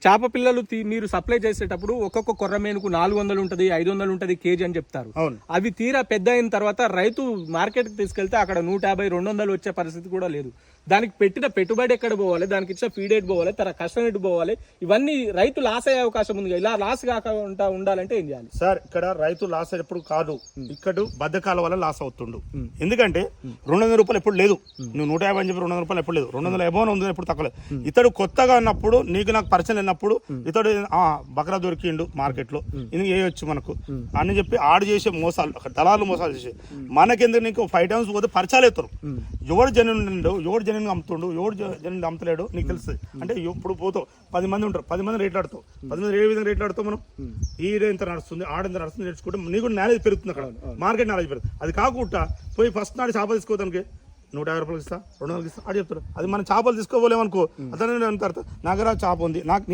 చేప పిల్లలు మీరు సప్లై చేసేటప్పుడు ఒక్కొక్క కొర్రమేనుకు 400 ఉంటది, 500 ఉంటది కేజీ అని చెప్తారు. అవి తీరా పెద్ద అయిన తర్వాత రైతు మార్కెట్ కి తీసుకెళ్తే అక్కడ 150, 200 వచ్చే పరిస్థితి కూడా లేదు. దానికి పెట్టిన పెట్టుబడి ఎక్కడ పోవాలి, దానికి ఇచ్చిన ఫీడ్ ఎట్ పోవాలి, తన కష్టం ఎటు పోవాలి, ఇవన్నీ రైతు లాస్ అయ్యే అవకాశం ఉంది. ఇలా లాస్ కాకుండా ఉండాలంటే ఏం చేయాలి సార్? ఇక్కడ రైతు లాస్ అయ్యేప్పుడు కాదు, ఇక్కడ బద్దకాల వల్ల లాస్ అవుతుండు. ఎందుకంటే 200 రూపాయలు ఎప్పుడు లేదు, నువ్వు 150 అని చెప్పి 200 రూపాయలు ఎప్పుడు లేదు, 200 ఎబోన్ ఉంది ఎప్పుడు తక్కువ. ఇతడు కొత్తగా ఉన్నప్పుడు నీకు నాకు పరిచయం లేనప్పుడు ఇతడు బకరా దొరికిండు మార్కెట్ లో, ఇది వేయొచ్చు మనకు అని చెప్పి ఆడు చేసే మోసాలు, దళాలు మోసాలు చేసే మనకెందుకు నీకు 5 times పోతే పరిచయాలు అవుతారు. ఎవడు జనం ఎవడు జనం అమ్ముతుండు, ఎవడు జనం అమ్ముతలేడు నీకు తెలుస్తుంది. అంటే ఇప్పుడు పోతావు 10 మంది ఉంటారు, 10 మంది రేట్లు ఆడతావు, 10 మంది ఏ విధంగా రేట్లు ఆడతావు మనం, ఈ ఎంత నడుస్తుంది ఆడెంత నడుస్తుంది నేర్చుకుంటే నీకు నాలెడ్జ్ పెరుగుతుంది, అక్కడ మార్కెట్ నాలెడ్జ్ పెరుగుతుంది. అది కాకుండా పోయి ఫస్ట్ నాడు చేపలు తీసుకోవడానికి 150 రూపాయలు ఇస్తా, 200 ఇస్తా అని చెప్తాడు. అది మనం చేపలు తీసుకోపోలేమనుకో, అతను నా దగ్గర చేప ఉంది, నాకు